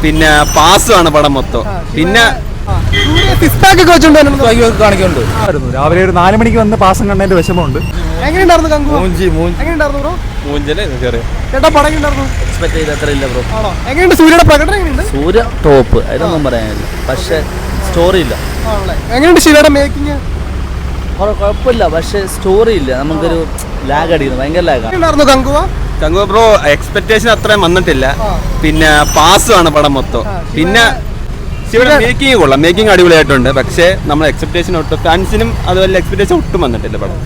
പിന്നെ പാസുമാണ് പടം മൊത്തം. പിന്നെ കാണിക്കുന്നുണ്ട്. രാവിലെ ഒരു 4 മണിക്ക് വന്ന് പാസം കണ്ടതിന്റെ വിഷമമുണ്ട്. സൂര്യ ടോപ്പ്, അതിനൊന്നും പറയാനില്ല. പക്ഷെ സ്റ്റോറി ഇല്ല. എങ്ങനെയുണ്ട് ശിവയുടെ മേക്കിംഗ്? കുഴപ്പമില്ല, പക്ഷെ സ്റ്റോറി ഇല്ല. നമുക്കൊരു ലാഗ് അടിക്കുന്നു, ഭയങ്കര ലാഗാണ്. കങ്കുവ ബ്രോ എക്സ്പെക്ടേഷൻ അത്രയും വന്നിട്ടില്ല. പിന്നെ പാസുമാണ് പടം മൊത്തം. പിന്നെ മേക്കിംഗ് കൊള്ളാം, മേക്കിംഗ് അടിപൊളിയായിട്ടുണ്ട്. പക്ഷേ നമ്മൾ എക്സ്പെക്ടേഷൻ ഒട്ടും ഫാൻസിനും അതുപോലെ എക്സ്പെക്ടേഷൻ ഒട്ടും വന്നിട്ടില്ല പടം.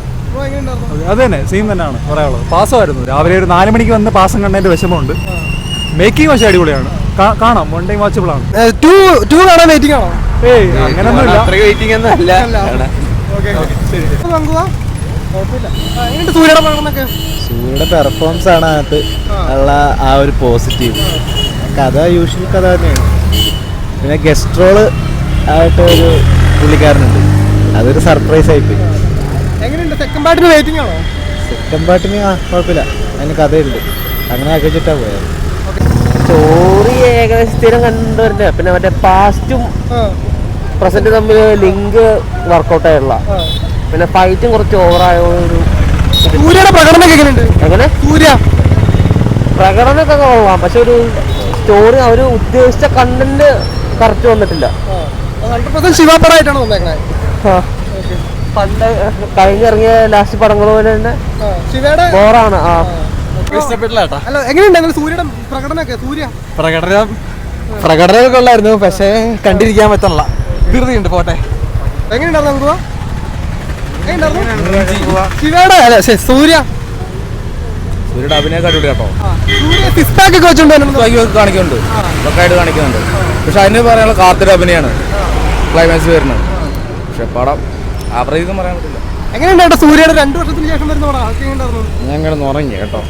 അത് തന്നെ സെയിം തന്നെയാണ് പറയാനുള്ളത്. പാസമായിരുന്നു. രാവിലെ ഒരു 4 മണിക്ക് വന്ന് പാസം കണ്ടതിന്റെ വിഷമമുണ്ട്. മേക്കിംഗ് പക്ഷേ അടിപൊളിയാണ്, കാണാം. വൺ ടൈം വാച്ചബിൾ ആണ്. കാണാൻ വെയിറ്റിംഗ് ആണോ? ഏയ് അങ്ങനെയൊന്നുമില്ല. വെയിറ്റിംഗ് ഒന്നും അല്ല. സൂര്യയുടെ പെർഫോമൻസ് ആണ് അതിനകത്ത് ഉള്ള ആ ഒരു പോസിറ്റീവ്. കഥ യൂഷ്വൽ കഥ തന്നെയാണ്. പിന്നെ ഗസ്റ്റ് റോള് ആയിട്ട് ഒരു പുള്ളിക്കാരനുണ്ട്, അതൊരു സർപ്രൈസ് ആയിപ്പോയി. സെക്കൻഡ് പാർട്ടിന് വെയിറ്റിംഗ് ആണോ? സെക്കൻഡ് പാർട്ടിന് കുഴപ്പമില്ല, അതിന് കഥയുണ്ട്. അങ്ങനെ ആക്കിച്ചിട്ടാ പോയത്. സ്റ്റോറി ഏകദേശം സ്ഥിരം കണ്ടുവരുന്നത്. പിന്നെ മറ്റേ പാസ്റ്റും പ്രസന്റ് തമ്മിൽ ലിങ്ക് വർക്കൗട്ട് ആയുള്ള. പിന്നെ ഫൈറ്റും കുറച്ച് ഓവറായ ഒരു എങ്ങനെ പ്രകടനമൊക്കെ കൊള്ളാം. പക്ഷെ ഒരു സ്റ്റോറി അവർ ഉദ്ദേശിച്ച കണ്ടന്റ് കറക്റ്റ് വന്നിട്ടില്ല. പണ്ട് കഴിഞ്ഞിറങ്ങിയ ലാസ്റ്റ് പടങ്ങൾ പോലെ തന്നെ ബോറാണ്. പ്രകടനമൊക്കെ ഉള്ളായിരുന്നു, പക്ഷേ കണ്ടിരിക്കാൻ പറ്റണില്ല. ധൃതിയുണ്ട്. പോട്ടെ. സൂര്യയുടെ അഭിനയൊക്കെ അടിപൊളി കേട്ടോ. കാണിക്കുന്നുണ്ട്, ഇതൊക്കെയായിട്ട് കാണിക്കുന്നുണ്ട്. പക്ഷെ അതിന് പറയാനുള്ള കാർത്തിയുടെ അഭിനയാണ് ക്ലൈമാക്സ് വരുന്നത്. പക്ഷെ പടം ആവറേജ് പറയാൻ പറ്റില്ല. എങ്ങനെയുണ്ടായിട്ട് സൂര്യയുടെ 2 വർഷത്തിന് ശേഷം വരുന്ന പടം? ഞാൻ ഇങ്ങനെ ഉറങ്ങി കേട്ടോ.